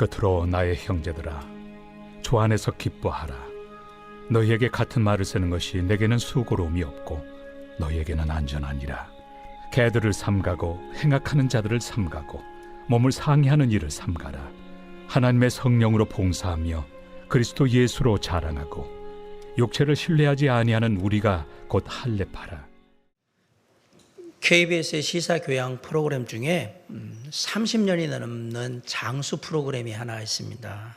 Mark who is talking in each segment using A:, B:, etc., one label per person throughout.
A: 끝으로 나의 형제들아, 주 안에서 기뻐하라. 너희에게 같은 말을 쓰는 것이 내게는 수고로움이 없고 너희에게는 안전하니라. 개들을 삼가고 행악하는 자들을 삼가고 몸을 상해하는 일을 삼가라. 하나님의 성령으로 봉사하며 그리스도 예수로 자랑하고 육체를 신뢰하지 아니하는 우리가 곧 할례파라.
B: KBS의 시사교양 프로그램 중에 30년이 넘는 장수 프로그램이 하나 있습니다.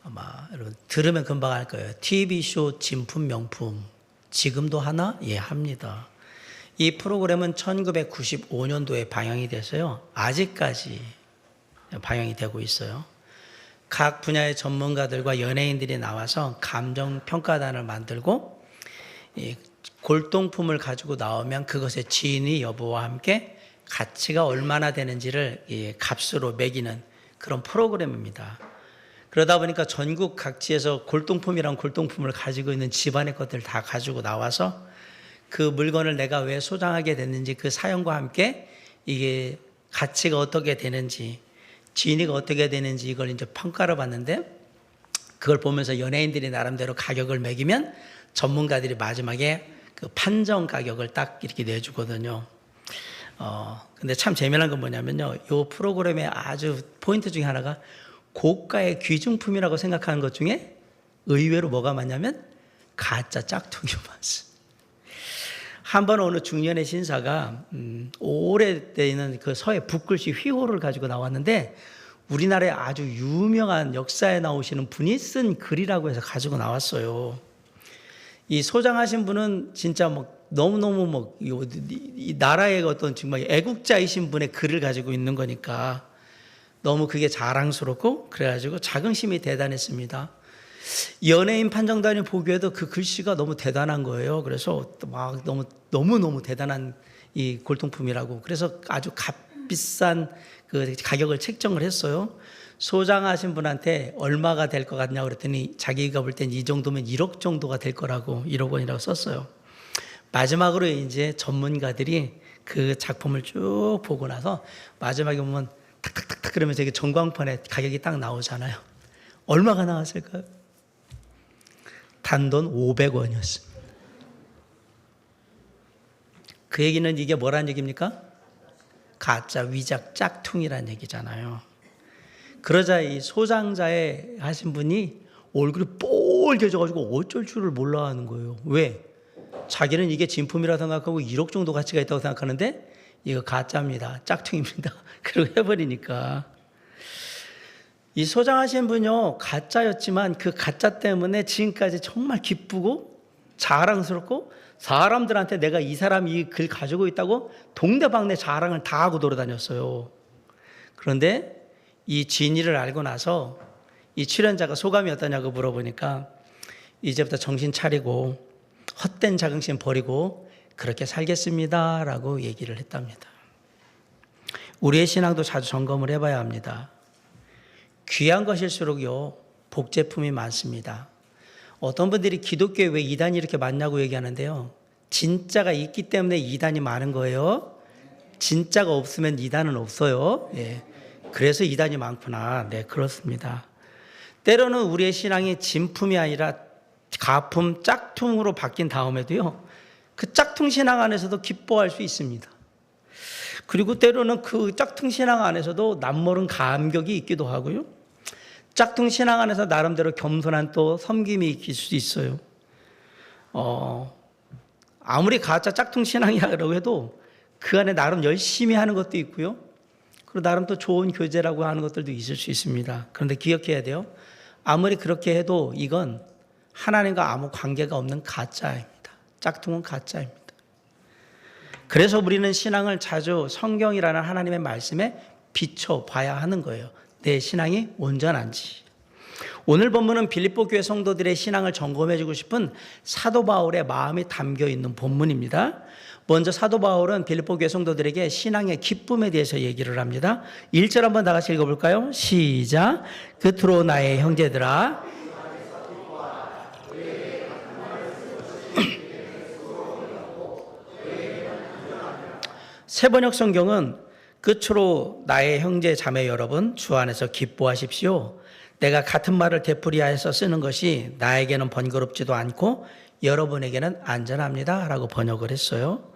B: 아마 여러분 들으면 금방 알 거예요. TV쇼 진품 명품. 지금도 하나? 예, 합니다. 이 프로그램은 1995년도에 방영이 돼서요. 아직까지 방영이 되고 있어요. 각 분야의 전문가들과 연예인들이 나와서 감정평가단을 만들고 골동품을 가지고 나오면 그것의 진위 여부와 함께 가치가 얼마나 되는지를 값으로 매기는 그런 프로그램입니다. 그러다 보니까 전국 각지에서 골동품이란 골동품을 가지고 있는 집안의 것들 다 가지고 나와서 그 물건을 내가 왜 소장하게 됐는지 그 사연과 함께 이게 가치가 어떻게 되는지 진위가 어떻게 되는지 이걸 이제 평가를 받는데 그걸 보면서 연예인들이 나름대로 가격을 매기면 전문가들이 마지막에 그 판정 가격을 딱 이렇게 내주거든요. 근데 참 재미난 건 뭐냐면요. 이 프로그램의 아주 포인트 중에 하나가 고가의 귀중품이라고 생각하는 것 중에 의외로 뭐가 많냐면 가짜 짝퉁이 많습니다. 한번 어느 중년의 신사가 오래되는 그 서해 붓글씨 휘호를 가지고 나왔는데 우리나라에 아주 유명한 역사에 나오시는 분이 쓴 글이라고 해서 가지고 나왔어요. 이 소장하신 분은 진짜 너무너무 이 나라의 어떤 정말 애국자이신 분의 글을 가지고 있는 거니까 너무 그게 자랑스럽고 그래가지고 자긍심이 대단했습니다. 연예인 판정단이 보기에도 그 글씨가 너무 대단한 거예요. 그래서 막 너무 대단한 이 골동품이라고. 그래서 아주 값비싼 그 가격을 책정을 했어요. 소장하신 분한테 얼마가 될 것 같냐고 그랬더니 자기가 볼 땐 이 정도면 1억 정도가 될 거라고 1억 원이라고 썼어요. 마지막으로 이제 전문가들이 그 작품을 쭉 보고 나서 마지막에 보면 탁탁탁탁 그러면서 이게 전광판에 가격이 딱 나오잖아요. 얼마가 나왔을까요? 단돈 500원이었습니다. 그 얘기는 이게 뭐란 얘기입니까? 가짜 위작 짝퉁이란 얘기잖아요. 그러자 이 소장자에 하신 분이 얼굴이 뻘개져가지고 어쩔 줄을 몰라 하는 거예요. 왜? 자기는 이게 진품이라 생각하고 1억 정도 가치가 있다고 생각하는데 이거 가짜입니다. 짝퉁입니다. 그러고 해버리니까. 이 소장하신 분요, 가짜였지만 그 가짜 때문에 지금까지 정말 기쁘고 자랑스럽고 사람들한테 내가 이 사람이 이 글 가지고 있다고 동네방네 자랑을 다 하고 돌아다녔어요. 그런데 이 진위를 알고 나서 이 출연자가 소감이 어떠냐고 물어보니까 이제부터 정신 차리고 헛된 자긍심 버리고 그렇게 살겠습니다 라고 얘기를 했답니다. 우리의 신앙도 자주 점검을 해봐야 합니다. 귀한 것일수록요 복제품이 많습니다. 어떤 분들이 기독교에 왜 이단이 이렇게 많냐고 얘기하는데요. 진짜가 있기 때문에 이단이 많은 거예요. 진짜가 없으면 이단은 없어요. 예. 그래서 이단이 많구나. 네, 그렇습니다. 때로는 우리의 신앙이 진품이 아니라 가품, 짝퉁으로 바뀐 다음에도요. 그 짝퉁 신앙 안에서도 기뻐할 수 있습니다. 그리고 때로는 그 짝퉁 신앙 안에서도 남모른 감격이 있기도 하고요. 짝퉁 신앙 안에서 나름대로 겸손한 또 섬김이 있을 수 있어요. 아무리 가짜 짝퉁 신앙이라고 해도 그 안에 나름 열심히 하는 것도 있고요. 그리고 나름 또 좋은 교제라고 하는 것들도 있을 수 있습니다. 그런데 기억해야 돼요. 아무리 그렇게 해도 이건 하나님과 아무 관계가 없는 가짜입니다. 짝퉁은 가짜입니다. 그래서 우리는 신앙을 자주 성경이라는 하나님의 말씀에 비춰봐야 하는 거예요. 내 신앙이 온전한지. 오늘 본문은 빌립보 교회 성도들의 신앙을 점검해주고 싶은 사도 바울의 마음이 담겨있는 본문입니다. 먼저 사도 바울은 빌립보 교회 성도들에게 신앙의 기쁨에 대해서 얘기를 합니다. 1절 한번 다 같이 읽어볼까요? 시작. 끝으로 나의 형제들아 새번역 성경은 끝으로 나의 형제 자매 여러분, 주 안에서 기뻐하십시오. 내가 같은 말을 되풀이하여서 쓰는 것이 나에게는 번거롭지도 않고 여러분에게는 안전합니다 라고 번역을 했어요.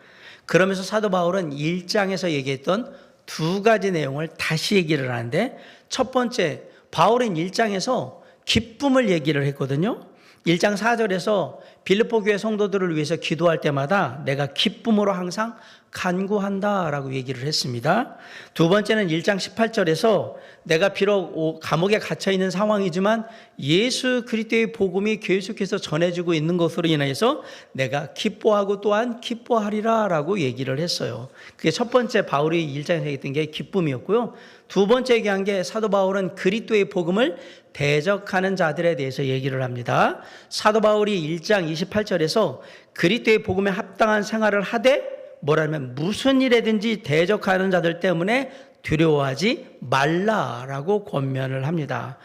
B: 그러면서 사도 바울은 1장에서 얘기했던 두 가지 내용을 다시 얘기를 하는데, 첫 번째, 바울은 1장에서 기쁨을 얘기를 했거든요. 1장 4절에서 빌립보 교회 성도들을 위해서 기도할 때마다 내가 기쁨으로 항상 간구한다라고 얘기를 했습니다. 두 번째는 1장 18절에서 내가 비록 감옥에 갇혀 있는 상황이지만 예수 그리스도의 복음이 계속해서 전해지고 있는 것으로 인해서 내가 기뻐하고 또한 기뻐하리라라고 얘기를 했어요. 그게 첫 번째 바울이 1장에서 얘기했던 게 기쁨이었고요. 두 번째 얘기한 게 사도 바울은 그리스도의 복음을 대적하는 자들에 대해서 얘기를 합니다. 사도 바울이 1장 28절에서 그리스도의 복음에 합당한 생활을 하되 뭐라면 무슨 일에든지 대적하는 자들 때문에 두려워하지 말라라고 권면을 합니다.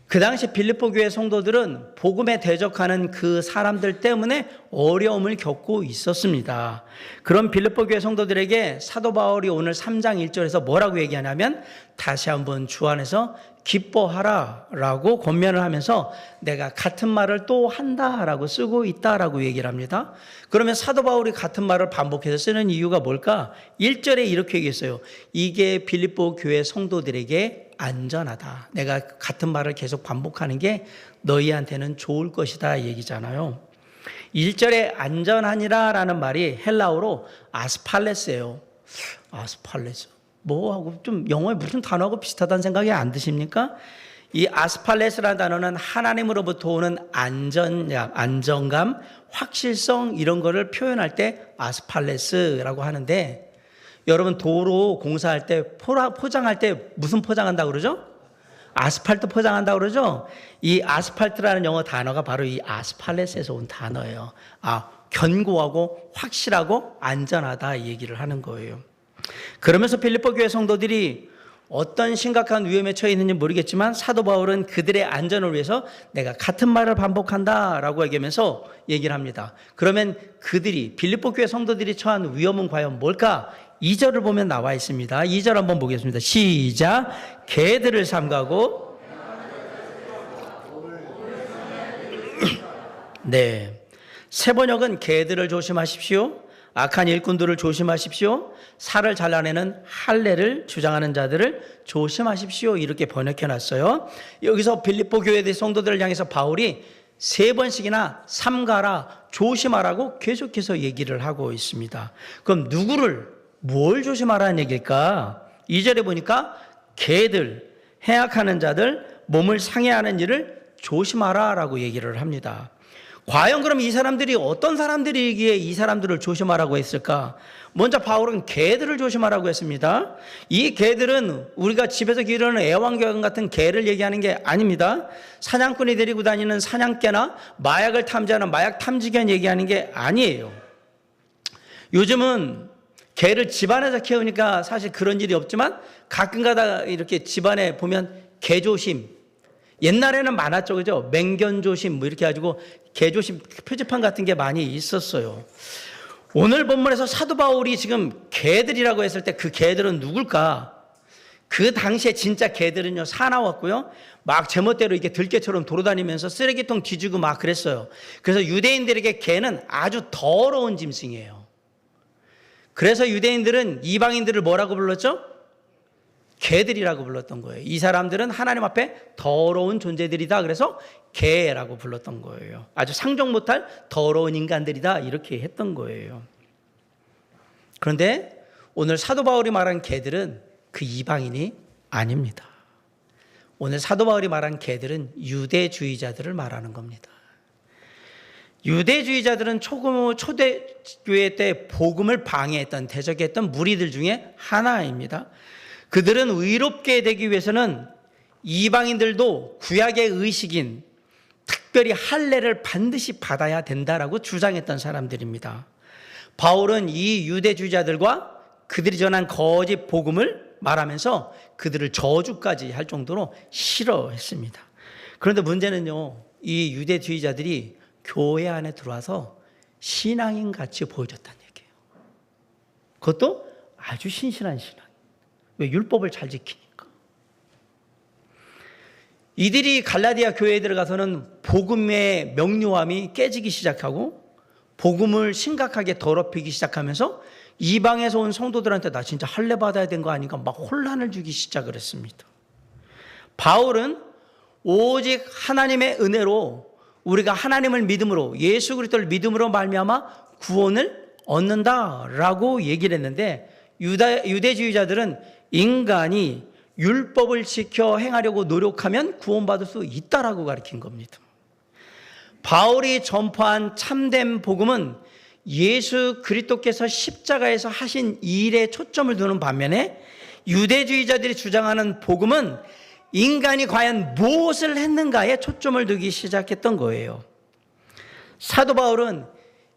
B: 그 당시 빌립보 교회 성도들은 복음에 대적하는 그 사람들 때문에 어려움을 겪고 있었습니다. 그런 빌립보 교회 성도들에게 사도 바울이 오늘 3장 1절에서 뭐라고 얘기하냐면 다시 한번 주 안에서 기뻐하라 라고 권면을 하면서 내가 같은 말을 또 한다라고 쓰고 있다라고 얘기를 합니다. 그러면 사도 바울이 같은 말을 반복해서 쓰는 이유가 뭘까? 1절에 이렇게 얘기했어요. 이게 빌립보 교회 성도들에게 안전하다. 내가 같은 말을 계속 반복하는 게 너희한테는 좋을 것이다 얘기잖아요. 1절에 안전하니라 라는 말이 헬라어로 아스팔레스예요. 아스팔레스. 뭐하고 좀 영어에 무슨 단어하고 비슷하다는 생각이 안 드십니까? 이 아스팔레스라는 단어는 하나님으로부터 오는 안정감, 확실성 이런 거를 표현할 때 아스팔레스라고 하는데, 여러분 도로 공사할 때 포장할 때 무슨 포장한다고 그러죠? 아스팔트 포장한다고 그러죠? 이 아스팔트라는 영어 단어가 바로 이 아스팔레스에서 온 단어예요. 견고하고 확실하고 안전하다 이 얘기를 하는 거예요. 그러면서 빌립보 교회 성도들이 어떤 심각한 위험에 처해 있는지 모르겠지만 사도 바울은 그들의 안전을 위해서 내가 같은 말을 반복한다라고 얘기하면서 얘기를 합니다. 그러면 그들이 빌립보 교회 성도들이 처한 위험은 과연 뭘까? 2절을 보면 나와 있습니다. 2절 한번 보겠습니다. 시작. 개들을 삼가고 네. 새 번역은 개들을 조심하십시오. 악한 일꾼들을 조심하십시오. 살을 잘라내는 할례를 주장하는 자들을 조심하십시오. 이렇게 번역해 놨어요. 여기서 빌립보 교회 성도들을 향해서 바울이 3번씩이나 삼가라, 조심하라고 계속해서 얘기를 하고 있습니다. 그럼 뭘 조심하라는 얘기일까? 2절에 보니까 개들, 해악하는 자들, 몸을 상해하는 일을 조심하라라고 얘기를 합니다. 과연 그럼 이 사람들이 어떤 사람들이기에 이 사람들을 조심하라고 했을까? 먼저 바울은 개들을 조심하라고 했습니다. 이 개들은 우리가 집에서 기르는 애완견 같은 개를 얘기하는 게 아닙니다. 사냥꾼이 데리고 다니는 사냥개나 마약을 탐지하는 마약 탐지견 얘기하는 게 아니에요. 요즘은 개를 집안에서 키우니까 사실 그런 일이 없지만 가끔가다 이렇게 집안에 보면 개조심, 옛날에는 많았죠, 그죠? 맹견조심 뭐 이렇게 가지고 개조심 표지판 같은 게 많이 있었어요. 오늘 본문에서 사도 바울이 지금 개들이라고 했을 때 그 개들은 누굴까? 그 당시에 진짜 개들은요, 사나웠고요, 막 제멋대로 이렇게 들개처럼 돌아다니면서 쓰레기통 뒤지고 막 그랬어요. 그래서 유대인들에게 개는 아주 더러운 짐승이에요. 그래서 유대인들은 이방인들을 뭐라고 불렀죠? 개들이라고 불렀던 거예요. 이 사람들은 하나님 앞에 더러운 존재들이다. 그래서 개라고 불렀던 거예요. 아주 상종 못할 더러운 인간들이다. 이렇게 했던 거예요. 그런데 오늘 사도 바울이 말한 개들은 그 이방인이 아닙니다. 오늘 사도 바울이 말한 개들은 유대주의자들을 말하는 겁니다. 유대주의자들은 초대교회 때 복음을 방해했던, 대적했던 무리들 중에 하나입니다. 그들은 의롭게 되기 위해서는 이방인들도 구약의 의식인 특별히 할례를 반드시 받아야 된다라고 주장했던 사람들입니다. 바울은 이 유대주의자들과 그들이 전한 거짓 복음을 말하면서 그들을 저주까지 할 정도로 싫어했습니다. 그런데 문제는요, 이 유대주의자들이 교회 안에 들어와서 신앙인 같이 보여줬다는 얘기예요. 그것도 아주 신실한 신앙. 왜? 율법을 잘 지키니까. 이들이 갈라디아 교회에 들어가서는 복음의 명료함이 깨지기 시작하고 복음을 심각하게 더럽히기 시작하면서 이방에서 온 성도들한테 나 진짜 할례 받아야 된 거 아닌가 막 혼란을 주기 시작을 했습니다. 바울은 오직 하나님의 은혜로 우리가 하나님을 믿음으로 예수 그리스도를 믿음으로 말미암아 구원을 얻는다라고 얘기를 했는데 유대주의자들은 인간이 율법을 지켜 행하려고 노력하면 구원받을 수 있다라고 가르친 겁니다. 바울이 전파한 참된 복음은 예수 그리스도께서 십자가에서 하신 일에 초점을 두는 반면에 유대주의자들이 주장하는 복음은 인간이 과연 무엇을 했는가에 초점을 두기 시작했던 거예요. 사도 바울은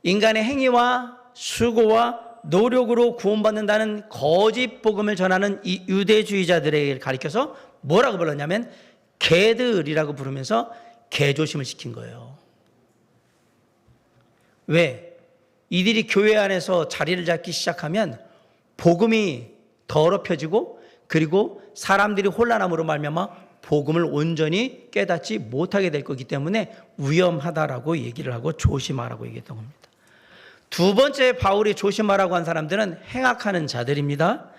B: 인간의 행위와 수고와 노력으로 구원받는다는 거짓 복음을 전하는 이 유대주의자들에게 가리켜서 뭐라고 불렀냐면 개들이라고 부르면서 개조심을 시킨 거예요. 왜? 이들이 교회 안에서 자리를 잡기 시작하면 복음이 더럽혀지고 그리고 사람들이 혼란함으로 말미암아 복음을 온전히 깨닫지 못하게 될 거기 때문에 위험하다라고 얘기를 하고 조심하라고 얘기했던 겁니다. 두 번째 바울이 조심하라고 한 사람들은 행악하는 자들입니다.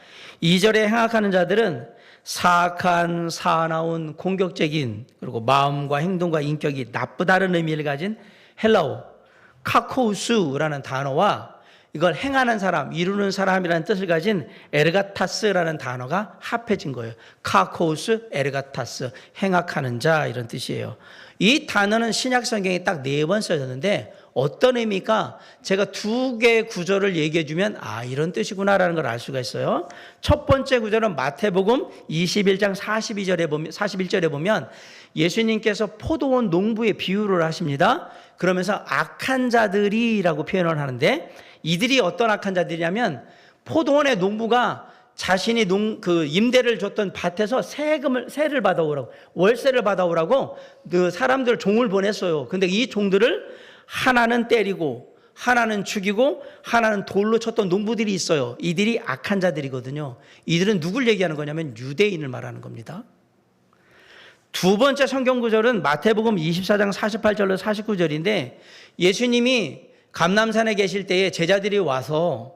B: 2절에 행악하는 자들은 사악한, 사나운, 공격적인 그리고 마음과 행동과 인격이 나쁘다는 의미를 가진 헬라어 카코우스라는 단어와 이걸 행하는 사람, 이루는 사람이라는 뜻을 가진 에르가타스라는 단어가 합해진 거예요. 카코우스, 에르가타스, 행악하는 자 이런 뜻이에요. 이 단어는 신약 성경에 딱 4번 써졌는데 어떤 의미가 제가 2개의 구절을 얘기해 주면 이런 뜻이구나라는 걸 알 수가 있어요. 첫 번째 구절은 마태복음 21장 41절에 보면 예수님께서 포도원 농부의 비유를 하십니다. 그러면서 악한 자들이라고 표현을 하는데 이들이 어떤 악한 자들이냐면 포도원의 농부가 자신이 임대를 줬던 밭에서 세를 받아오라고, 월세를 받아오라고 그 사람들 종을 보냈어요. 근데 이 종들을 하나는 때리고 하나는 죽이고 하나는 돌로 쳤던 농부들이 있어요. 이들이 악한 자들이거든요. 이들은 누굴 얘기하는 거냐면 유대인을 말하는 겁니다. 두 번째 성경 구절은 마태복음 24장 48절로 49절인데 예수님이 감람산에 계실 때에 제자들이 와서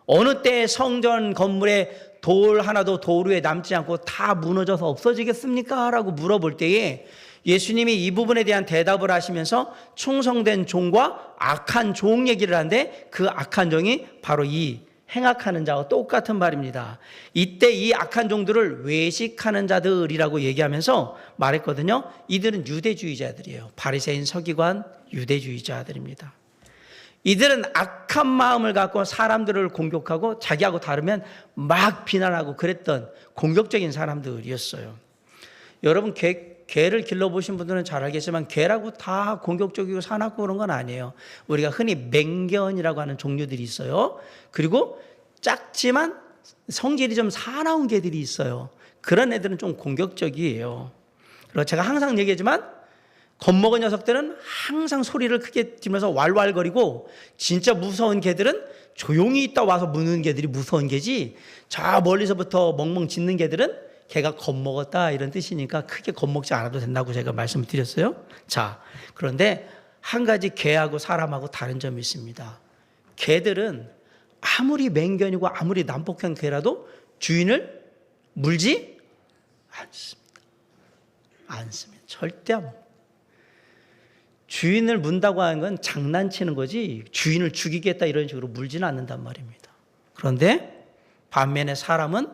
B: 어느 때 성전 건물에 돌 하나도 돌 위에 남지 않고 다 무너져서 없어지겠습니까? 라고 물어볼 때에 예수님이 이 부분에 대한 대답을 하시면서 충성된 종과 악한 종 얘기를 하는데 그 악한 종이 바로 이 행악하는 자와 똑같은 말입니다. 이때 이 악한 종들을 외식하는 자들이라고 얘기하면서 말했거든요. 이들은 유대주의자들이에요. 바리새인, 서기관, 유대주의자들입니다. 이들은 악한 마음을 갖고 사람들을 공격하고 자기하고 다르면 막 비난하고 그랬던 공격적인 사람들이었어요. 여러분 개를 길러보신 분들은 잘 알겠지만 개라고 다 공격적이고 사납고 그런 건 아니에요. 우리가 흔히 맹견이라고 하는 종류들이 있어요. 그리고 작지만 성질이 좀 사나운 개들이 있어요. 그런 애들은 좀 공격적이에요. 그리고 제가 항상 얘기하지만 겁먹은 녀석들은 항상 소리를 크게 지면서 왈왈거리고 진짜 무서운 개들은 조용히 있다 와서 무는 개들이 무서운 개지 저 멀리서부터 멍멍 짖는 개들은 개가 겁먹었다 이런 뜻이니까 크게 겁먹지 않아도 된다고 제가 말씀을 드렸어요. 자, 그런데 한 가지 개하고 사람하고 다른 점이 있습니다. 개들은 아무리 맹견이고 아무리 난폭한 개라도 주인을 물지 않습니다. 절대 안 물어요. 주인을 문다고 하는 건 장난치는 거지 주인을 죽이겠다 이런 식으로 물지는 않는단 말입니다. 그런데 반면에 사람은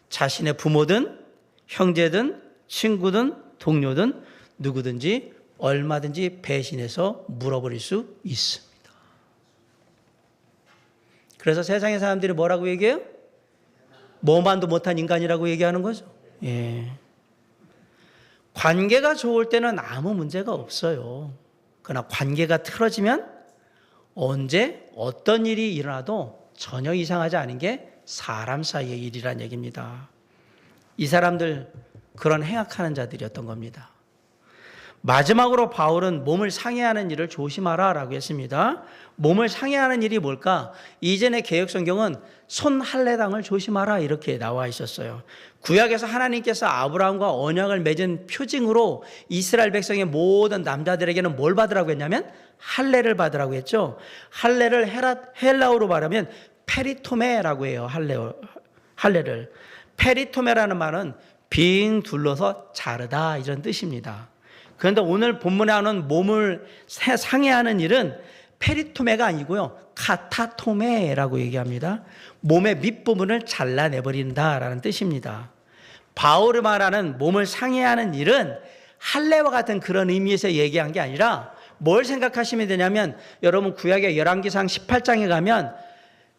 B: 자신의 부모든 형제든 친구든 동료든 누구든지 얼마든지 배신해서 물어버릴 수 있습니다. 그래서 세상의 사람들이 뭐라고 얘기해요? 뭐만도 못한 인간이라고 얘기하는 거죠. 예. 관계가 좋을 때는 아무 문제가 없어요. 그러나 관계가 틀어지면 언제 어떤 일이 일어나도 전혀 이상하지 않은 게 사람 사이의 일이란 얘기입니다. 이 사람들 그런 행악하는 자들이었던 겁니다. 마지막으로 바울은 몸을 상해하는 일을 조심하라 라고 했습니다. 몸을 상해하는 일이 뭘까? 이전의 개역성경은 손 할례당을 조심하라 이렇게 나와 있었어요. 구약에서 하나님께서 아브라함과 언약을 맺은 표징으로 이스라엘 백성의 모든 남자들에게는 뭘 받으라고 했냐면 할례를 받으라고 했죠. 할례를 헬라어로 말하면 페리토메라고 해요. 할례를. 페리토메라는 말은 빙 둘러서 자르다 이런 뜻입니다. 그런데 오늘 본문에 하는 몸을 상해하는 일은 페리토메가 아니고요. 카타토메라고 얘기합니다. 몸의 밑부분을 잘라내버린다라는 뜻입니다. 바울이 말하는 몸을 상해하는 일은 할례와 같은 그런 의미에서 얘기한 게 아니라 뭘 생각하시면 되냐면 여러분 구약의 열왕기상 18장에 가면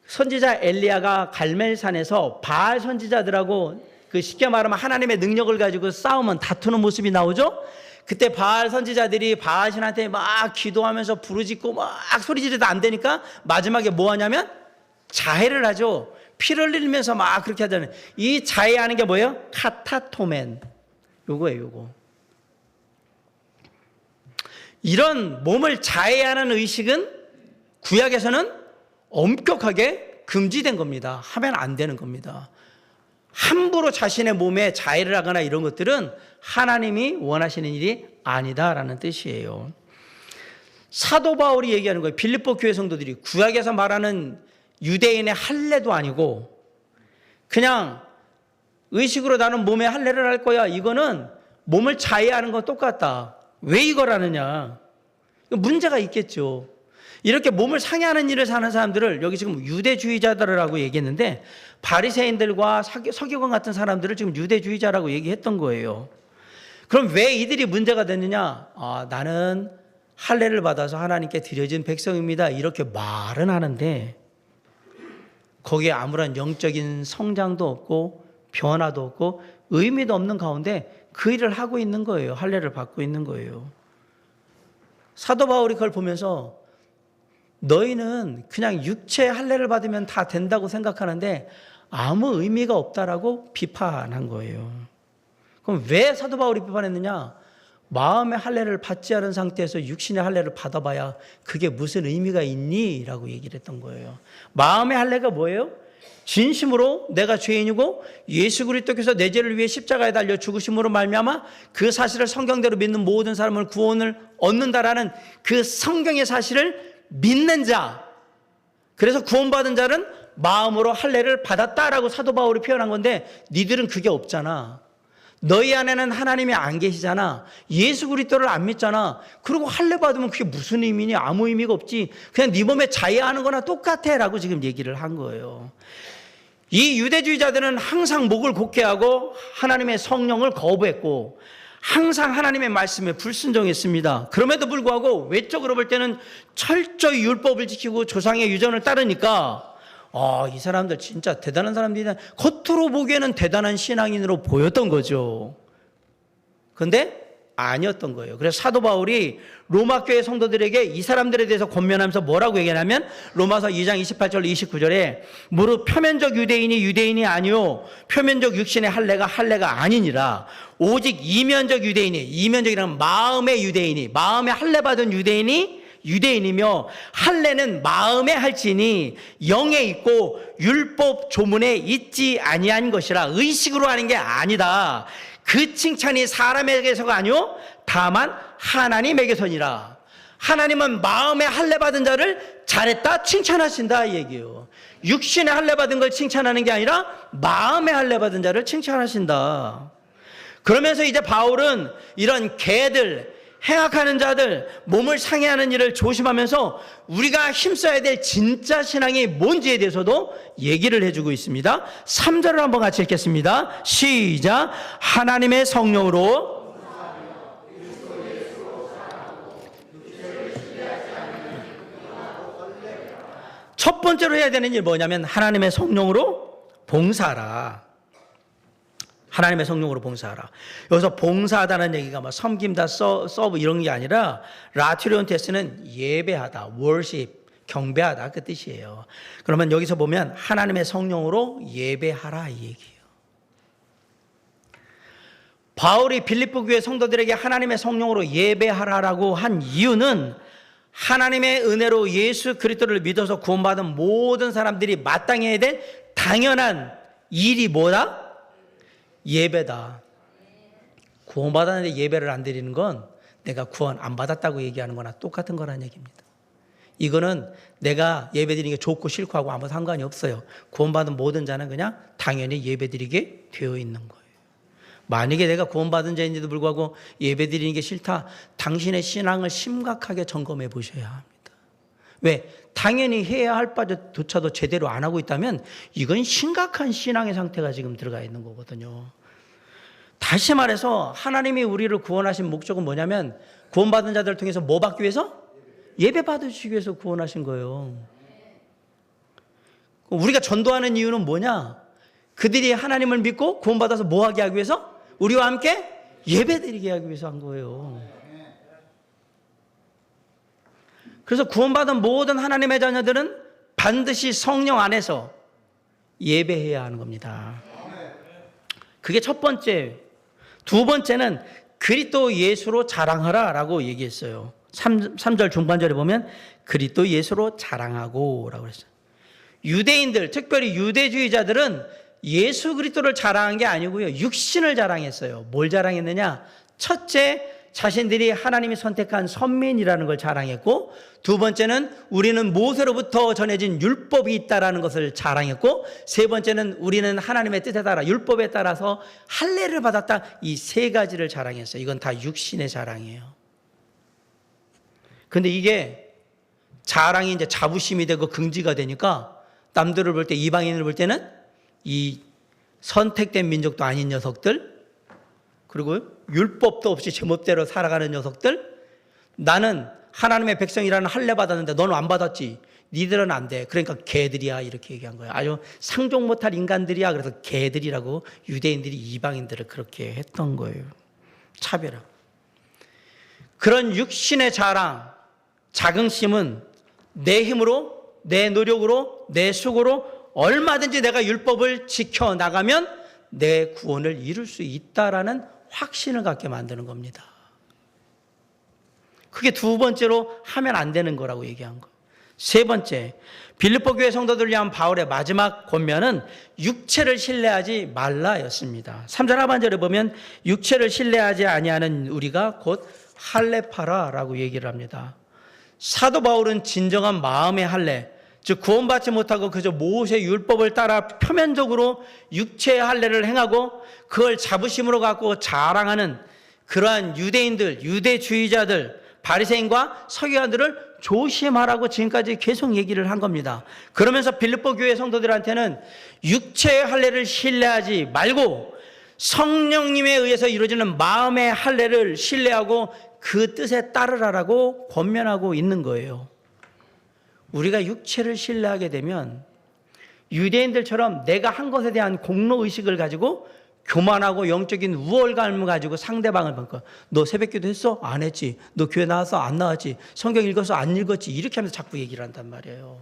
B: 선지자 엘리야가 갈멜산에서 바알 선지자들하고 그 쉽게 말하면 하나님의 능력을 가지고 싸우면 다투는 모습이 나오죠. 그때 바알 선지자들이 바알 신한테 막 기도하면서 부르짖고 막 소리 지르도 안 되니까 마지막에 뭐 하냐면 자해를 하죠. 피를 흘리면서 막 그렇게 하잖아요. 이 자해하는 게 뭐예요? 카타토멘. 요거예요, 요거. 이런 몸을 자해하는 의식은 구약에서는 엄격하게 금지된 겁니다. 하면 안 되는 겁니다. 함부로 자신의 몸에 자해를 하거나 이런 것들은 하나님이 원하시는 일이 아니다라는 뜻이에요. 사도 바울이 얘기하는 거예요. 빌립보 교회 성도들이 구약에서 말하는 유대인의 할례도 아니고 그냥 의식으로 나는 몸에 할례를 할 거야. 이거는 몸을 자해하는 건 똑같다. 왜 이걸 하느냐? 문제가 있겠죠. 이렇게 몸을 상해하는 일을 사는 사람들을 여기 지금 유대주의자들이라고 얘기했는데 바리새인들과 서기관 같은 사람들을 지금 유대주의자라고 얘기했던 거예요. 그럼 왜 이들이 문제가 됐느냐? 나는 할례를 받아서 하나님께 드려진 백성입니다. 이렇게 말은 하는데 거기에 아무런 영적인 성장도 없고 변화도 없고 의미도 없는 가운데 그 일을 하고 있는 거예요. 할례를 받고 있는 거예요. 사도 바울이 그걸 보면서 너희는 그냥 육체 할례를 받으면 다 된다고 생각하는데 아무 의미가 없다라고 비판한 거예요. 그럼 왜 사도 바울이 비판했느냐? 마음의 할례를 받지 않은 상태에서 육신의 할례를 받아봐야 그게 무슨 의미가 있니? 라고 얘기를 했던 거예요. 마음의 할례가 뭐예요? 진심으로 내가 죄인이고 예수 그리스도께서 내 죄를 위해 십자가에 달려 죽으심으로 말미암아 그 사실을 성경대로 믿는 모든 사람을 구원을 얻는다라는 그 성경의 사실을 믿는 자, 그래서 구원받은 자는 마음으로 할례를 받았다라고 사도 바울이 표현한 건데 니들은 그게 없잖아. 너희 안에는 하나님이 안 계시잖아. 예수 그리스도를 안 믿잖아. 그리고 할례 받으면 그게 무슨 의미니? 아무 의미가 없지. 그냥 네 몸에 자해하는 거나 똑같아 라고 지금 얘기를 한 거예요. 이 유대주의자들은 항상 목을 곧게 하고 하나님의 성령을 거부했고 항상 하나님의 말씀에 불순종했습니다. 그럼에도 불구하고 외적으로 볼 때는 철저히 율법을 지키고 조상의 유전을 따르니까 이 사람들 진짜 대단한 사람들이다. 겉으로 보기에는 대단한 신앙인으로 보였던 거죠. 그런데 아니었던 거예요. 그래서 사도 바울이 로마 교회 성도들에게 이 사람들에 대해서 권면하면서 뭐라고 얘기하냐면 로마서 2장 28절 29절에 무릇 표면적 유대인이 아니요 표면적 육신의 할례가 아니니라 오직 이면적 이면적이라는 마음의 유대인이 마음의 할례 받은 유대인이며 할례는 마음에 할지니 영에 있고 율법 조문에 있지 아니한 것이라 의식으로 하는 게 아니다. 그 칭찬이 사람에게서가 아니요 다만 하나님에게서니라. 하나님은 마음에 할례 받은 자를 잘했다 칭찬하신다 이 얘기예요. 육신의 할례 받은 걸 칭찬하는 게 아니라 마음에 할례 받은 자를 칭찬하신다. 그러면서 이제 바울은 이런 개들 행악하는 자들 몸을 상해하는 일을 조심하면서 우리가 힘써야 될 진짜 신앙이 뭔지에 대해서도 얘기를 해주고 있습니다. 3절을 한번 같이 읽겠습니다. 시작. 하나님의 성령으로 첫 번째로 해야 되는 일이 뭐냐면 하나님의 성령으로 봉사하라. 하나님의 성령으로 봉사하라. 여기서 봉사하다는 얘기가 막 섬김다, 서브 이런 게 아니라 라티리온 테스는 예배하다, worship, 경배하다 그 뜻이에요. 그러면 여기서 보면 하나님의 성령으로 예배하라 이 얘기예요. 바울이 빌립보 교회 성도들에게 하나님의 성령으로 예배하라라고 한 이유는 하나님의 은혜로 예수 그리스도를 믿어서 구원받은 모든 사람들이 마땅해야 될 당연한 일이 뭐다? 예배다. 구원받았는데 예배를 안 드리는 건 내가 구원 안 받았다고 얘기하는 거나 똑같은 거란 얘기입니다. 이거는 내가 예배 드리는 게 좋고 싫고 하고 아무 상관이 없어요. 구원받은 모든 자는 그냥 당연히 예배 드리게 되어 있는 거예요. 만약에 내가 구원받은 자인지도 불구하고 예배 드리는 게 싫다, 당신의 신앙을 심각하게 점검해 보셔야 합니다. 왜? 당연히 해야 할 바조차도 제대로 안 하고 있다면 이건 심각한 신앙의 상태가 지금 들어가 있는 거거든요. 다시 말해서 하나님이 우리를 구원하신 목적은 뭐냐면 구원받은 자들을 통해서 뭐 받기 위해서? 예배 받으시기 위해서 구원하신 거예요. 우리가 전도하는 이유는 뭐냐? 그들이 하나님을 믿고 구원받아서 뭐 하게 하기 위해서? 우리와 함께 예배 드리게 하기 위해서 한 거예요. 그래서 구원받은 모든 하나님의 자녀들은 반드시 성령 안에서 예배해야 하는 겁니다. 그게 첫 번째. 두 번째는 그리스도 예수로 자랑하라 라고 얘기했어요. 3절 중반절에 보면 그리스도 예수로 자랑하고 라고 그랬어요. 유대인들, 특별히 유대주의자들은 예수 그리스도를 자랑한 게 아니고요, 육신을 자랑했어요. 뭘 자랑했느냐? 첫째, 자신들이 하나님이 선택한 선민이라는 걸 자랑했고, 두 번째는 우리는 모세로부터 전해진 율법이 있다라는 것을 자랑했고, 세 번째는 우리는 하나님의 뜻에 따라 율법에 따라서 할례를 받았다. 이 세 가지를 자랑했어요. 이건 다 육신의 자랑이에요. 근데 이게 자랑이 이제 자부심이 되고 긍지가 되니까 남들을 볼 때, 이방인을 볼 때는 이 선택된 민족도 아닌 녀석들, 그리고 율법도 없이 제멋대로 살아가는 녀석들, 나는 하나님의 백성이라는 할례 받았는데 너는 안 받았지, 니들은 안 돼, 그러니까 개들이야, 이렇게 얘기한 거예요. 아주 상종 못할 인간들이야, 그래서 개들이라고 유대인들이 이방인들을 그렇게 했던 거예요. 차별하고. 그런 육신의 자랑, 자긍심은 내 힘으로, 내 노력으로, 내 수고로 얼마든지 내가 율법을 지켜나가면 내 구원을 이룰 수 있다라는 확신을 갖게 만드는 겁니다. 그게 두 번째로 하면 안 되는 거라고 얘기한 거예요. 세 번째, 빌립보 교회 성도들을 위한 바울의 마지막 권면은 육체를 신뢰하지 말라였습니다. 3절 하반절에 보면 육체를 신뢰하지 아니하는 우리가 곧 할례파라라고 얘기를 합니다. 사도 바울은 진정한 마음의 할례, 즉 구원받지 못하고 그저 모세 율법을 따라 표면적으로 육체의 할례를 행하고 그걸 자부심으로 갖고 자랑하는 그러한 유대인들, 유대주의자들, 바리새인과 서기관들을 조심하라고 지금까지 계속 얘기를 한 겁니다. 그러면서 빌립보 교회 성도들한테는 육체의 할례를 신뢰하지 말고 성령님에 의해서 이루어지는 마음의 할례를 신뢰하고 그 뜻에 따르라라고 권면하고 있는 거예요. 우리가 육체를 신뢰하게 되면 유대인들처럼 내가 한 것에 대한 공로의식을 가지고 교만하고 영적인 우월감을 가지고 상대방을 보니까 너 새벽기도 했어? 안 했지. 너 교회 나왔어? 안 나왔지. 성경 읽었어? 안 읽었지. 이렇게 하면서 자꾸 얘기를 한단 말이에요.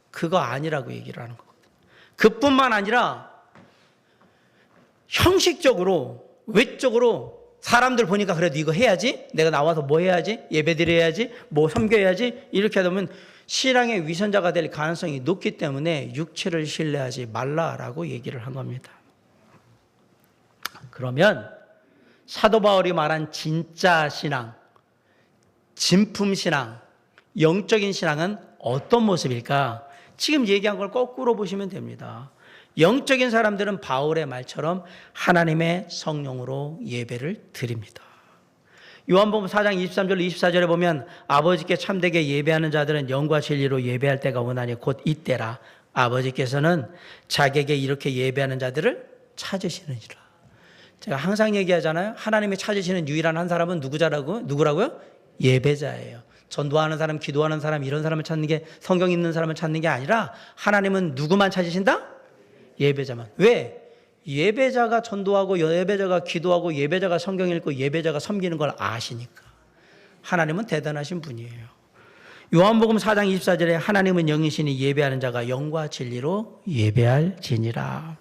B: 그거 아니라고 얘기를 하는 거거든요. 그뿐만 아니라 형식적으로, 외적으로 사람들 보니까 그래도 이거 해야지, 내가 나와서 뭐 해야지, 예배 드려야지, 뭐 섬겨야지, 이렇게 하다 보면 신앙의 위선자가 될 가능성이 높기 때문에 육체를 신뢰하지 말라라고 얘기를 한 겁니다. 그러면 사도 바울이 말한 진짜 신앙, 진품 신앙, 영적인 신앙은 어떤 모습일까? 지금 얘기한 걸 거꾸로 보시면 됩니다. 영적인 사람들은 바울의 말처럼 하나님의 성령으로 예배를 드립니다. 요한복음 4장 23절 24절에 보면 아버지께 참되게 예배하는 자들은 영과 진리로 예배할 때가 오나니 곧 이때라. 아버지께서는 자기에게 이렇게 예배하는 자들을 찾으시느니라. 제가 항상 얘기하잖아요. 하나님이 찾으시는 유일한 한 사람은 누구라고요? 예배자예요. 전도하는 사람, 기도하는 사람, 이런 사람을 찾는 게, 성경 읽는 사람을 찾는 게 아니라 하나님은 누구만 찾으신다? 예배자만. 왜? 예배자가 전도하고 예배자가 기도하고 예배자가 성경 읽고 예배자가 섬기는 걸 아시니까. 하나님은 대단하신 분이에요. 요한복음 4장 24절에 하나님은 영이시니 예배하는 자가 영과 진리로 예배할지니라.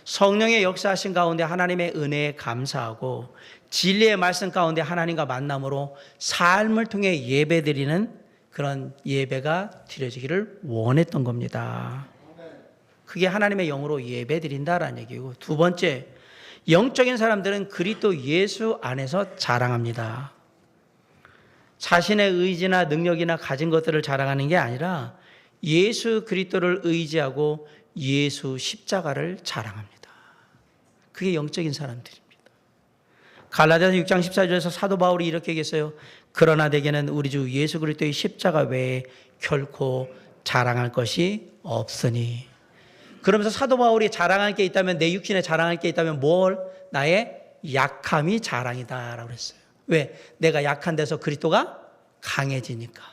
B: 성령의 역사하신 가운데 하나님의 은혜에 감사하고 진리의 말씀 가운데 하나님과 만남으로 삶을 통해 예배드리는 그런 예배가 드려지기를 원했던 겁니다. 그게 하나님의 영으로 예배드린다라는 얘기고, 두 번째, 영적인 사람들은 그리스도 예수 안에서 자랑합니다. 자신의 의지나 능력이나 가진 것들을 자랑하는 게 아니라 예수 그리스도를 의지하고 예수 십자가를 자랑합니다. 그게 영적인 사람들입니다. 갈라디아서 6장 14절에서 사도 바울이 이렇게 얘기했어요. 그러나 내게는 우리 주 예수 그리스도의 십자가 외에 결코 자랑할 것이 없으니. 그러면서 사도 바울이 자랑할 게 있다면, 내 육신에 자랑할 게 있다면 뭘? 나의 약함이 자랑이다라고 그랬어요. 왜? 내가 약한 데서 그리스도가 강해지니까.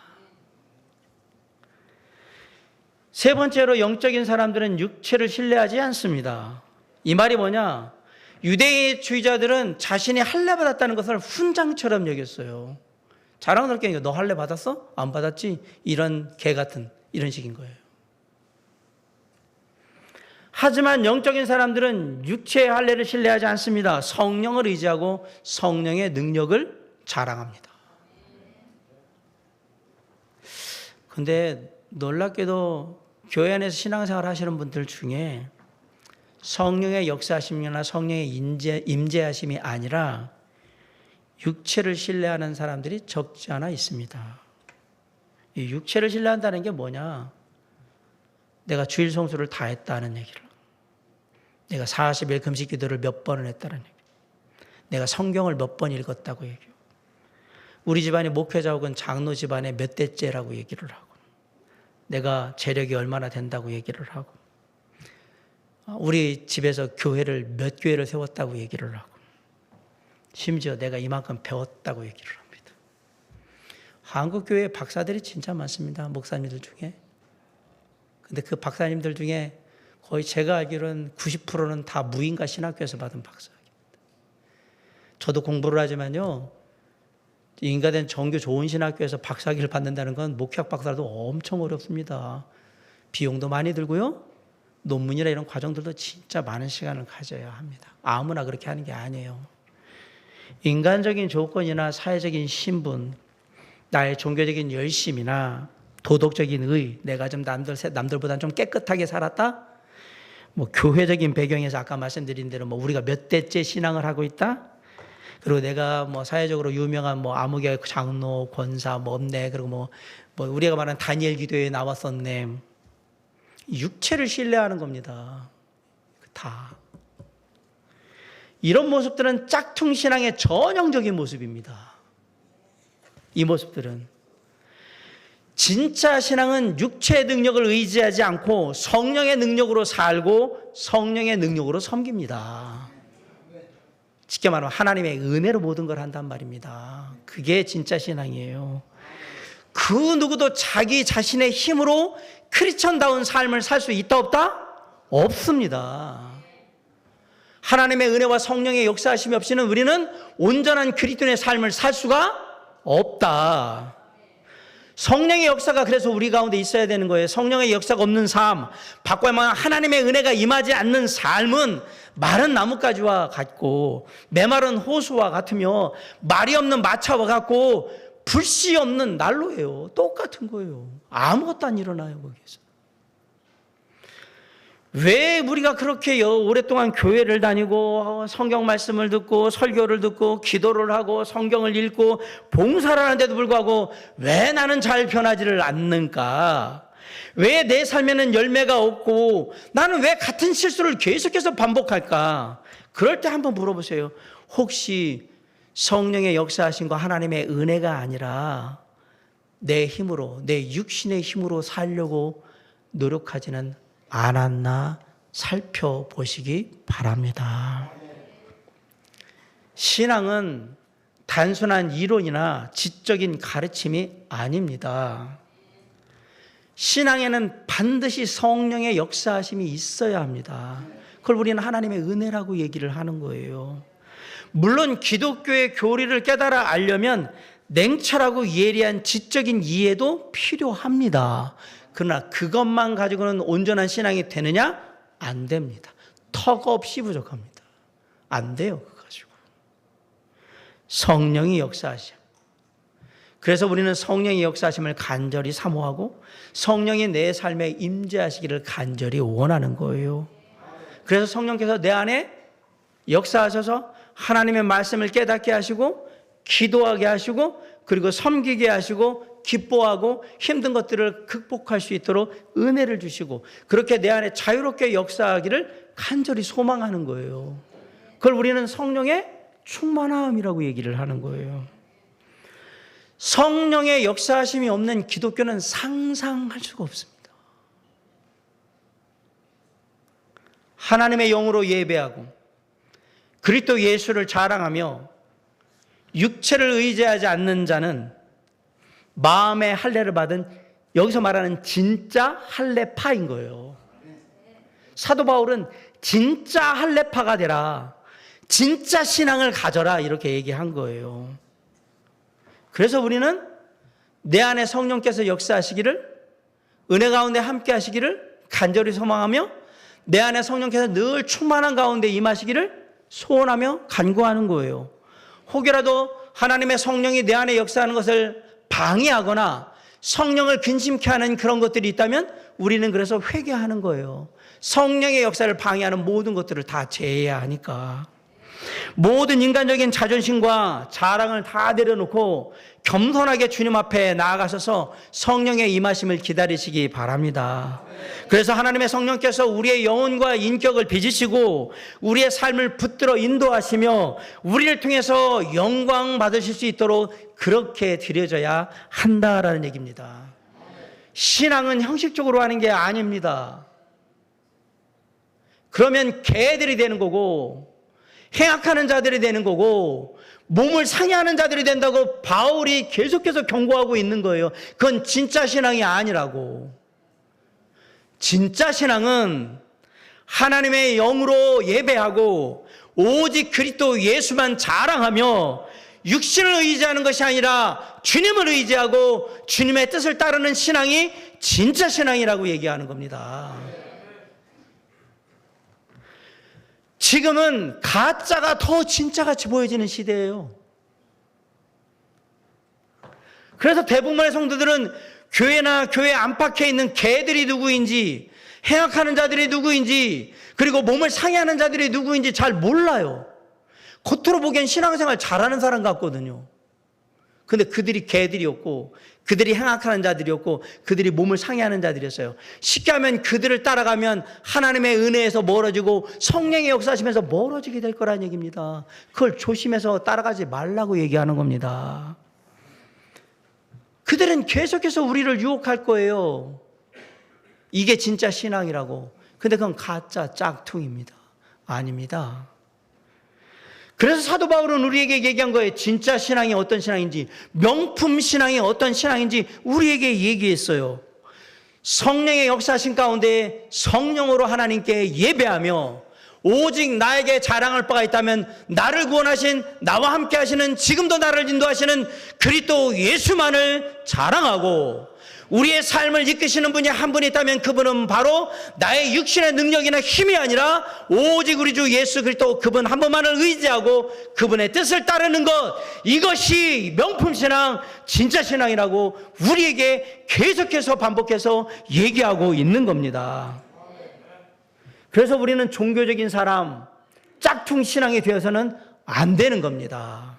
B: 세 번째로, 영적인 사람들은 육체를 신뢰하지 않습니다. 이 말이 뭐냐? 유대주의자들은 자신이 할례 받았다는 것을 훈장처럼 여겼어요. 자랑스럽게 너 할례 받았어? 안 받았지? 이런 개 같은 이런 식인 거예요. 하지만 영적인 사람들은 육체의 할례를 신뢰하지 않습니다. 성령을 의지하고 성령의 능력을 자랑합니다. 그런데 놀랍게도 교회 안에서 신앙생활 하시는 분들 중에 성령의 역사하심이나 성령의 임재하심이 아니라 육체를 신뢰하는 사람들이 적지 않아 있습니다. 이 육체를 신뢰한다는 게 뭐냐? 내가 주일 성수를 다 했다는 얘기를, 내가 40일 금식 기도를 몇 번을 했다는 얘기, 내가 성경을 몇 번 읽었다고 얘기해요. 우리 집안이 목회자 혹은 장로 집안의 몇 대째라고 얘기를 하고, 내가 재력이 얼마나 된다고 얘기를 하고, 우리 집에서 교회를 몇 교회를 세웠다고 얘기를 하고, 심지어 내가 이만큼 배웠다고 얘기를 합니다. 한국 교회 박사들이 진짜 많습니다. 목사님들 중에. 근데 그 박사님들 중에 거의 제가 알기로는 90%는 다 무인가 신학교에서 받은 박사입니다. 저도 공부를 하지만요, 인가된 정규 좋은 신학교에서 박사학위를 받는다는 건 목회학 박사도 엄청 어렵습니다. 비용도 많이 들고요, 논문이나 이런 과정들도 진짜 많은 시간을 가져야 합니다. 아무나 그렇게 하는 게 아니에요. 인간적인 조건이나 사회적인 신분, 나의 종교적인 열심이나 도덕적인 의, 내가 좀 남들보다는 좀 깨끗하게 살았다? 뭐 교회적인 배경에서 아까 말씀드린 대로 뭐 우리가 몇 대째 신앙을 하고 있다? 그리고 내가 뭐 사회적으로 유명한 뭐 아무개 장로, 권사 뭐 없네. 그리고 뭐 우리가 말하는 다니엘 기도에 나왔었네. 육체를 신뢰하는 겁니다. 다. 이런 모습들은 짝퉁 신앙의 전형적인 모습입니다. 이 모습들은. 진짜 신앙은 육체의 능력을 의지하지 않고 성령의 능력으로 살고 성령의 능력으로 섬깁니다. 쉽게 말하면 하나님의 은혜로 모든 걸 한단 말입니다. 그게 진짜 신앙이에요. 그 누구도 자기 자신의 힘으로 크리스천다운 삶을 살 수 있다 없다? 없습니다. 하나님의 은혜와 성령의 역사하심이 없이는 우리는 온전한 그리스도인의 삶을 살 수가 없다. 성령의 역사가 그래서 우리 가운데 있어야 되는 거예요. 성령의 역사가 없는 삶, 바꿔야 하나님의 은혜가 임하지 않는 삶은 마른 나뭇가지와 같고 메마른 호수와 같으며 말이 없는 마차와 같고 불씨 없는 난로예요. 똑같은 거예요. 아무것도 안 일어나요, 거기에서. 왜 우리가 그렇게 오랫동안 교회를 다니고 성경 말씀을 듣고 설교를 듣고 기도를 하고 성경을 읽고 봉사를 하는데도 불구하고 왜 나는 잘 변하지를 않는가? 왜 내 삶에는 열매가 없고 나는 왜 같은 실수를 계속해서 반복할까? 그럴 때 한번 물어보세요. 혹시 성령의 역사하심과 하나님의 은혜가 아니라 내 힘으로, 내 육신의 힘으로 살려고 노력하지는 않았나 살펴보시기 바랍니다. 신앙은 단순한 이론이나 지적인 가르침이 아닙니다. 신앙에는 반드시 성령의 역사하심이 있어야 합니다. 그걸 우리는 하나님의 은혜라고 얘기를 하는 거예요. 물론 기독교의 교리를 깨달아 알려면 냉철하고 예리한 지적인 이해도 필요합니다. 그러나 그것만 가지고는 온전한 신앙이 되느냐? 안 됩니다. 더 턱없이 부족합니다. 안 돼요, 그거 가지고. 성령이 역사하셔. 그래서 우리는 성령의 역사하심을 간절히 사모하고 성령이 내 삶에 임재하시기를 간절히 원하는 거예요. 그래서 성령께서 내 안에 역사하셔서 하나님의 말씀을 깨닫게 하시고 기도하게 하시고 그리고 섬기게 하시고 기뻐하고 힘든 것들을 극복할 수 있도록 은혜를 주시고 그렇게 내 안에 자유롭게 역사하기를 간절히 소망하는 거예요. 그걸 우리는 성령의 충만함이라고 얘기를 하는 거예요. 성령의 역사하심이 없는 기독교는 상상할 수가 없습니다. 하나님의 영으로 예배하고 그리스도 예수를 자랑하며 육체를 의지하지 않는 자는 마음의 할례를 받은 여기서 말하는 진짜 할례파인 거예요. 사도 바울은 진짜 할례파가 되라. 진짜 신앙을 가져라 이렇게 얘기한 거예요. 그래서 우리는 내 안에 성령께서 역사하시기를 은혜 가운데 함께 하시기를 간절히 소망하며 내 안에 성령께서 늘 충만한 가운데 임하시기를 소원하며 간구하는 거예요. 혹여라도 하나님의 성령이 내 안에 역사하는 것을 방해하거나 성령을 근심케 하는 그런 것들이 있다면 우리는 그래서 회개하는 거예요. 성령의 역사를 방해하는 모든 것들을 다 제해야 하니까. 모든 인간적인 자존심과 자랑을 다 내려놓고 겸손하게 주님 앞에 나아가셔서 성령의 임하심을 기다리시기 바랍니다. 그래서 하나님의 성령께서 우리의 영혼과 인격을 빚으시고 우리의 삶을 붙들어 인도하시며 우리를 통해서 영광 받으실 수 있도록 그렇게 드려져야 한다라는 얘기입니다. 신앙은 형식적으로 하는 게 아닙니다. 그러면 개들이 되는 거고 행악하는 자들이 되는 거고 몸을 상해하는 자들이 된다고 바울이 계속해서 경고하고 있는 거예요. 그건 진짜 신앙이 아니라고. 진짜 신앙은 하나님의 영으로 예배하고 오직 그리스도 예수만 자랑하며 육신을 의지하는 것이 아니라 주님을 의지하고 주님의 뜻을 따르는 신앙이 진짜 신앙이라고 얘기하는 겁니다. 지금은 가짜가 더 진짜같이 보여지는 시대예요. 그래서 대부분의 성도들은 교회나 교회 안팎에 있는 개들이 누구인지, 행악하는 자들이 누구인지, 그리고 몸을 상해하는 자들이 누구인지 잘 몰라요. 겉으로 보기엔 신앙생활 잘하는 사람 같거든요. 근데 그들이 개들이었고 그들이 행악하는 자들이었고 그들이 몸을 상해하는 자들이었어요. 쉽게 하면 그들을 따라가면 하나님의 은혜에서 멀어지고 성령의 역사하시면서 멀어지게 될 거라는 얘기입니다. 그걸 조심해서 따라가지 말라고 얘기하는 겁니다. 그들은 계속해서 우리를 유혹할 거예요. 이게 진짜 신앙이라고. 근데 그건 가짜 짝퉁입니다. 아닙니다. 그래서 사도 바울은 우리에게 얘기한 거예요. 진짜 신앙이 어떤 신앙인지, 명품 신앙이 어떤 신앙인지 우리에게 얘기했어요. 성령의 역사하신 가운데 성령으로 하나님께 예배하며 오직 나에게 자랑할 바가 있다면 나를 구원하신, 나와 함께 하시는, 지금도 나를 인도하시는 그리스도 예수만을 자랑하고 우리의 삶을 이끄시는 분이 한 분 있다면 그분은 바로 나의 육신의 능력이나 힘이 아니라 오직 우리 주 예수 그리스도 그분 한 분만을 의지하고 그분의 뜻을 따르는 것, 이것이 명품신앙, 진짜 신앙이라고 우리에게 계속해서 반복해서 얘기하고 있는 겁니다. 그래서 우리는 종교적인 사람, 짝퉁 신앙이 되어서는 안 되는 겁니다.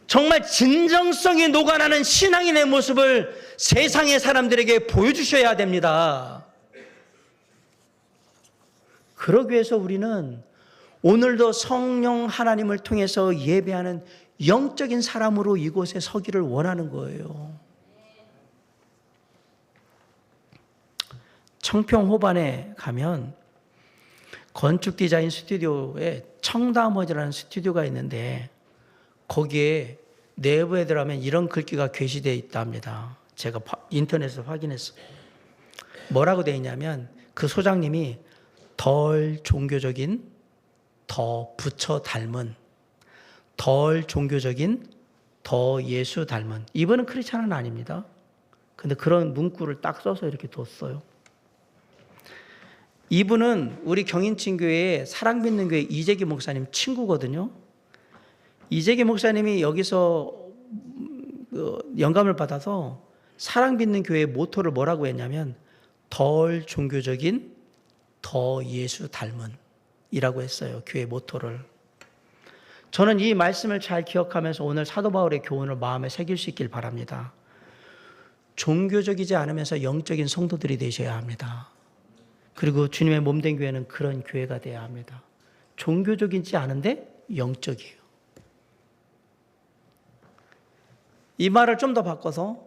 B: 정말 진정성이 녹아나는 신앙인의 모습을 세상의 사람들에게 보여주셔야 됩니다. 그러기 위해서 우리는 오늘도 성령 하나님을 통해서 예배하는 영적인 사람으로 이곳에 서기를 원하는 거예요. 청평 호반에 가면 건축 디자인 스튜디오에 청담허즈라는 스튜디오가 있는데 거기에 내부에 들어가면 이런 글귀가 게시되어 있다 합니다. 제가 인터넷에서 확인했어요. 뭐라고 되어 있냐면 그 소장님이 덜 종교적인, 더 부처 닮은, 덜 종교적인, 더 예수 닮은. 이분은 크리스찬은 아닙니다. 근데 그런 문구를 딱 써서 이렇게 뒀어요. 이분은 우리 경인친교회 사랑빛는 교회 이재기 목사님 친구거든요. 이재기 목사님이 여기서 영감을 받아서 사랑빛는 교회의 모토를 뭐라고 했냐면 덜 종교적인 더 예수 닮은 이라고 했어요. 교회 모토를. 저는 이 말씀을 잘 기억하면서 오늘 사도 바울의 교훈을 마음에 새길 수 있길 바랍니다. 종교적이지 않으면서 영적인 성도들이 되셔야 합니다. 그리고 주님의 몸된 교회는 그런 교회가 되어야 합니다. 종교적이지 않은데 영적이에요. 이 말을 좀 더 바꿔서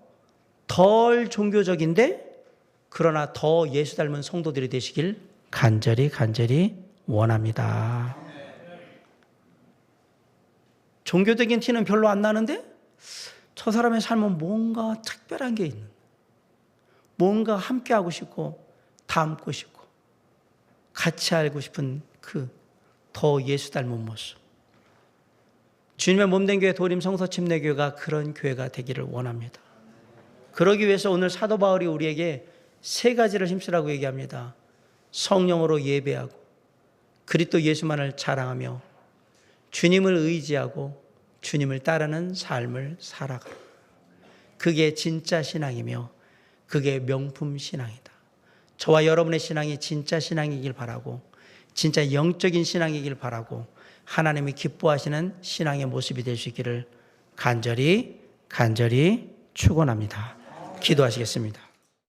B: 덜 종교적인데 그러나 더 예수 닮은 성도들이 되시길 간절히 원합니다. 종교적인 티는 별로 안 나는데 저 사람의 삶은 뭔가 특별한 게 있는, 뭔가 함께 하고 싶고 닮고 싶고 같이 알고 싶은 그 더 예수 닮은 모습. 주님의 몸된 교회 도림 성서 침례교회가 그런 교회가 되기를 원합니다. 그러기 위해서 오늘 사도 바울이 우리에게 세 가지를 힘쓰라고 얘기합니다. 성령으로 예배하고 그리스도 예수만을 자랑하며 주님을 의지하고 주님을 따르는 삶을 살아가라. 그게 진짜 신앙이며 그게 명품 신앙이다. 저와 여러분의 신앙이 진짜 신앙이길 바라고 진짜 영적인 신앙이길 바라고 하나님이 기뻐하시는 신앙의 모습이 될 수 있기를 간절히 축원합니다. 기도하시겠습니다.